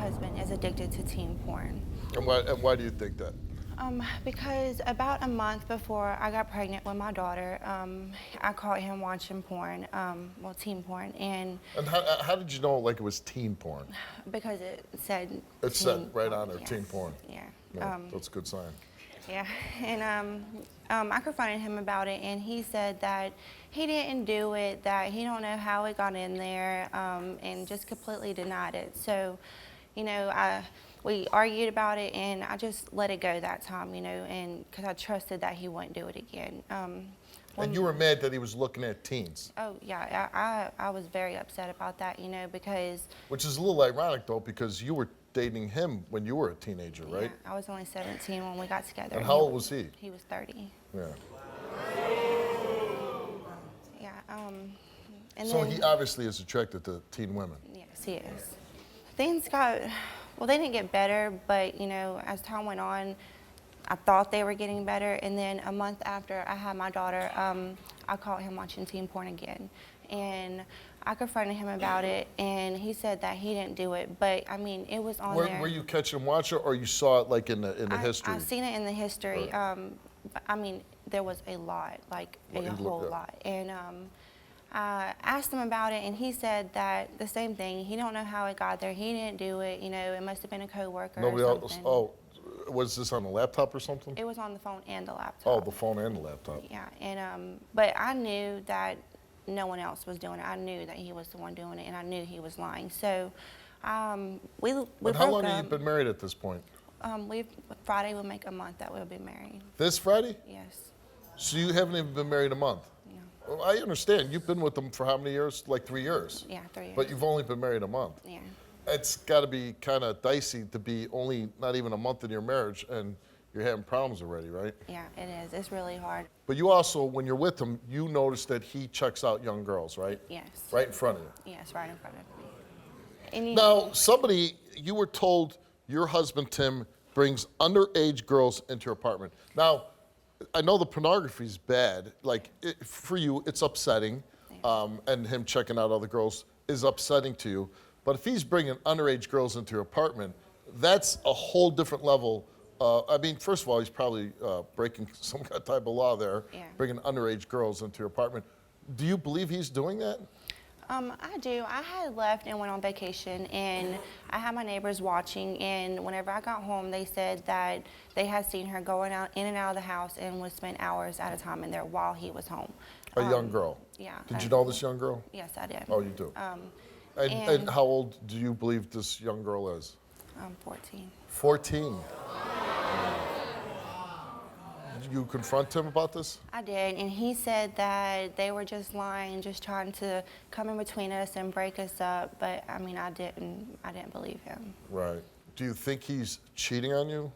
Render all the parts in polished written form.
husband is addicted to teen porn. And why do you think that? Because about a month before I got pregnant with my daughter, I caught him watching porn, well, teen porn, and how did you know like it was teen porn? because it said It said right on there, yes. teen porn. Yeah. Yeah, that's a good sign. Yeah, and I confronted him about it, and he said that he didn't do it, that he don't know how it got in there, and just completely denied it. So, you know, we argued about it, and I just let it go that time, you know, and because I trusted that he wouldn't do it again. And you were mad that he was looking at teens. Oh yeah, I was very upset about that, you know, because. Which is a little ironic though, because you were dating him when you were a teenager, right? Yeah, I was only 17 when we got together. And how old was he? He was 30. Yeah. Yeah. And so then, he obviously is attracted to teen women. Yes, he is. Things got, well, they didn't get better, but, you know, as time went on, I thought they were getting better. And then a month after I had my daughter, I caught him watching teen porn again. And I confronted him about it, and he said that he didn't do it. But, I mean, it was on there. Were you catching him watching, or you saw it like in the history? I've seen it in the history. Right. But, I mean, there was a lot, like a whole lot. And I asked him about it, and he said that the same thing. He don't know how it got there. He didn't do it. You know, it must have been a coworker. Nobody or else. Oh, was this on the laptop or something? It was on the phone and the laptop. Oh, the phone and the laptop. Yeah, and but I knew that no one else was doing it. I knew that he was the one doing it, and I knew he was lying. So we broke up. But how long have you been married at this point? Friday will make a month that we'll be married. This Friday? Yes. So you haven't even been married a month? No. Well, I understand. You've been with them for how many years? Like 3 years? Yeah, 3 years. But you've only been married a month? Yeah. It's got to be kind of dicey to be only not even a month in your marriage and you're having problems already, right? Yeah, it is. It's really hard. But you also, when you're with him, you notice that he checks out young girls, right? Yes. Right in front of you. Yes, right in front of me. And Now, you were told your husband, Tim, brings underage girls into your apartment. Now, I know the pornography is bad. Like, for you, it's upsetting. Yeah. And him checking out other girls is upsetting to you. But if he's bringing underage girls into your apartment, that's a whole different level. I mean, first of all, he's probably breaking some type of law there, bringing underage girls into your apartment. Do you believe he's doing that? I do. I had left and went on vacation, and I had my neighbors watching, and whenever I got home, they said that they had seen her going out in and out of the house and would spend hours at a time in there while he was home. A young girl? Yeah. Did you know this young girl? Yes, I did. Oh, you do? And how old do you believe this young girl is? 14. 14. Did you confront him about this? I did, and he said that they were just lying, just trying to come in between us and break us up. But I mean, I didn't believe him. Right. Do you think he's cheating on you?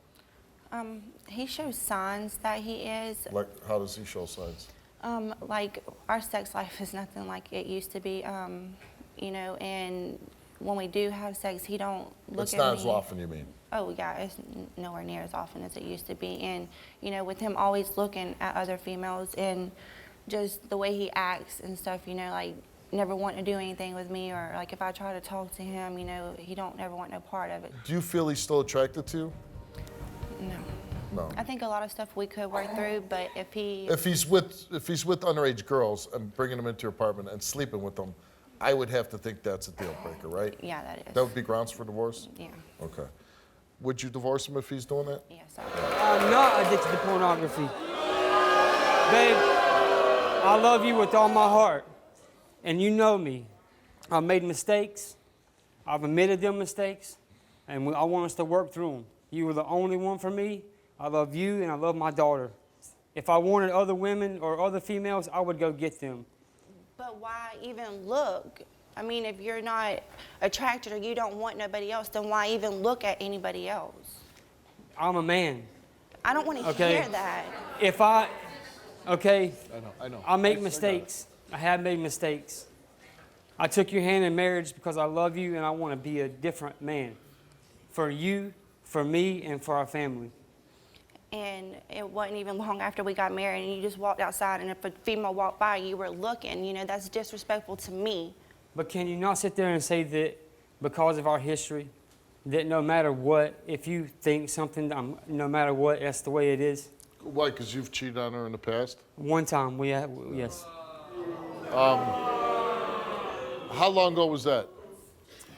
He shows signs that he is. Like, how does he show signs? Like our sex life is nothing like it used to be. You know, and when we do have sex, he don't look at me. It's not as often, you mean? Oh yeah, it's nowhere near as often as it used to be. And you know, with him always looking at other females and just the way he acts and stuff, you know, like never wanting to do anything with me, or like if I try to talk to him, you know, he don't ever want no part of it. Do you feel he's still attracted to you? No. No. I think a lot of stuff we could work through, but if he's with underage girls and bringing them into your apartment and sleeping with them, I would have to think that's a deal breaker, right? Yeah, that is. That would be grounds for divorce? Yeah. Okay. Would you divorce him if he's doing that? Yes, I would. I'm not addicted to pornography. Babe, I love you with all my heart, and you know me. I've made mistakes. I've admitted them mistakes, and I want us to work through them. You were the only one for me. I love you, and I love my daughter. If I wanted other women or other females, I would go get them. But why even look? I mean, if you're not attracted or you don't want nobody else, then why even look at anybody else? I'm a man. I don't want to hear that. I know. I make mistakes. I have made mistakes. I took your hand in marriage because I love you and I want to be a different man. For you, for me, and for our family. And it wasn't even long after we got married and you just walked outside, and if a female walked by, you were looking. You know, that's disrespectful to me. But can you not sit there and say that because of our history, that no matter what, if you think something, no matter what, that's the way it is. Why? Because you've cheated on her in the past? One time, yes. How long ago was that?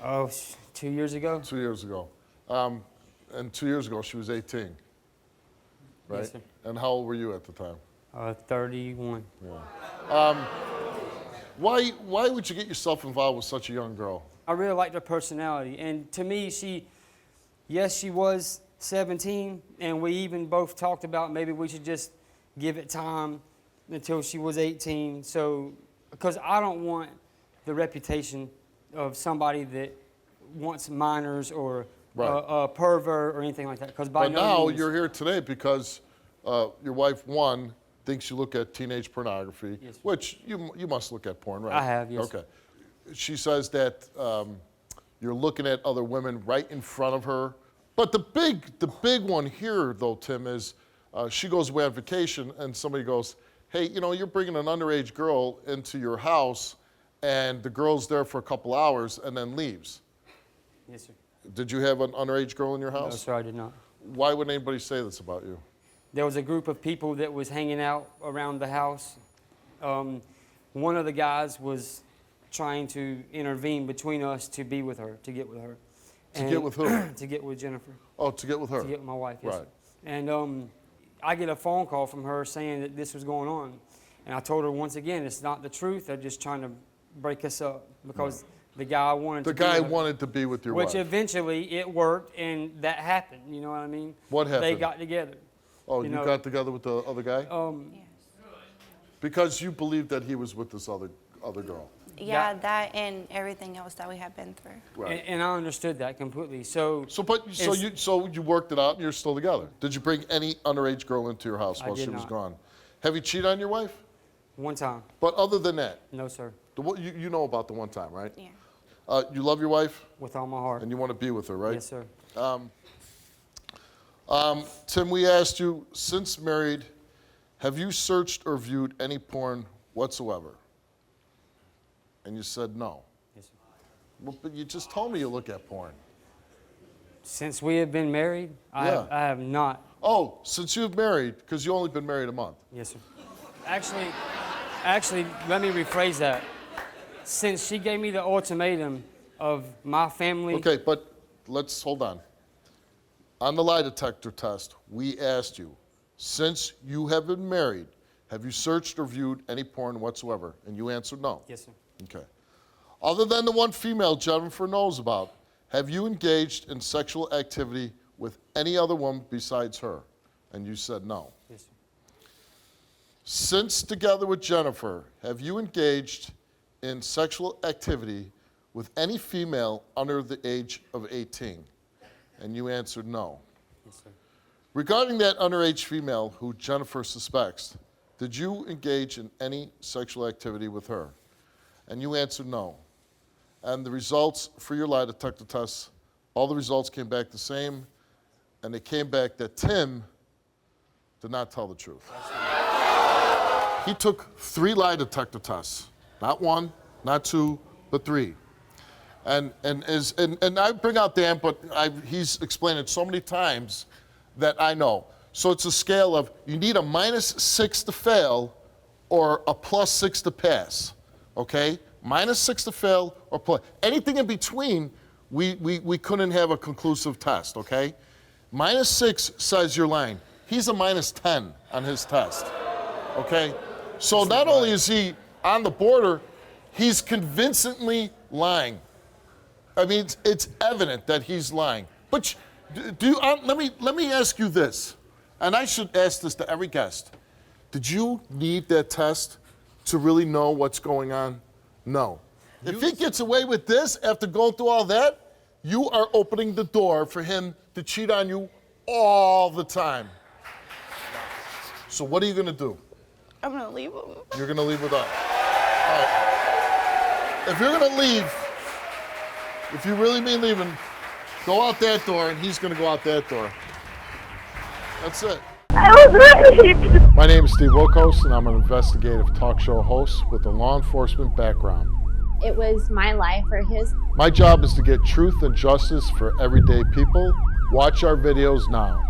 Oh, 2 years ago? 2 years ago. And 2 years ago, she was 18, right? Yes, sir. And how old were you at the time? 31. Why would you get yourself involved with such a young girl? I really liked her personality. And to me, she was 17, and we even both talked about maybe we should just give it time until she was 18. So, because I don't want the reputation of somebody that wants minors or a pervert or anything like that. Because by But no now means, you're here today because your wife, one, thinks you look at teenage pornography, Yes, sir. which you must look at porn, right? I have, yes. Okay. She says that you're looking at other women right in front of her. But the big one here, though, Tim, is she goes away on vacation and somebody goes, hey, you're bringing an underage girl into your house and the girl's there for a couple hours and then leaves. Yes, sir. Did you have an underage girl in your No, house? sir, I did not. Why would anybody say this about you? There was a group of people that was hanging out around the house. One of the guys was trying to intervene between us to be with her, to get with her. To get with who? To get with Jennifer. Oh, to get with her. To get with my wife, yes. Right. And I get a phone call from her saying that this was going on. And I told her once again, it's not the truth. They're just trying to break us up because the guy wanted The to be guy with her. wanted to be with your Which wife. eventually it worked and that happened, you know what I mean? What They happened? got together. Oh, you you know, got together with the other guy? Yes. Because you believed that he was with this other girl. Yeah, that and everything else that we have been through. Right. And I understood that completely. So You worked it out and you're still together. Did you bring any underage girl into your house I while did she was not. gone? Have you cheated on your wife? one time, But other than that, no sir, you know about the one time, right? Yeah. You love your wife with all my heart. and you want to be with her, right? Yes sir. Tim, we asked you, since married, have you searched or viewed any porn whatsoever? And you said no. Yes, sir. Well, but you just told me you look at porn. Since we have been married, I have not. Oh, since you've married, because you only been married a month. Yes sir. Actually, let me rephrase that. Since she gave me the ultimatum of my family. Okay, but let's hold on. On the lie detector test, we asked you, since you have been married, have you searched or viewed any porn whatsoever? And you answered no. Yes sir. Okay. Other than the one female Jennifer knows about, have you engaged in sexual activity with any other woman besides her? And you said no. Yes sir. Since together with Jennifer, have you engaged in sexual activity with any female under the age of 18? And you answered no. Yes sir. Regarding that underage female who Jennifer suspects, did you engage in any sexual activity with her? And you answered no. And the results for your lie detector tests, all the results came back the same, and they came back that Tim did not tell the truth. He took 3 lie detector tests, not 1, not 2, but 3. And I bring out Dan, but he's explained it so many times that I know. So it's a scale of you need a -6 to fail or a +6 to pass, okay? -6 to fail or plus. Anything in between, we couldn't have a conclusive test, okay? -6 says you're lying. He's a -10 on his test, okay? So not only is he on the border, he's convincingly lying. I mean, it's evident that he's lying. But let me ask you this, and I should ask this to every guest. Did you need that test to really know what's going on? No. If he gets away with this after going through all that, you are opening the door for him to cheat on you all the time. So what are you going to do? I'm gonna leave him. You're going to leave with us. All right. If you're going to leave, if you really mean leaving, go out that door, and he's going to go out that door. That's it. I was raped. My name is Steve Wilkos, and I'm an investigative talk show host with a law enforcement background. It was my life or his. My job is to get truth and justice for everyday people. Watch our videos now.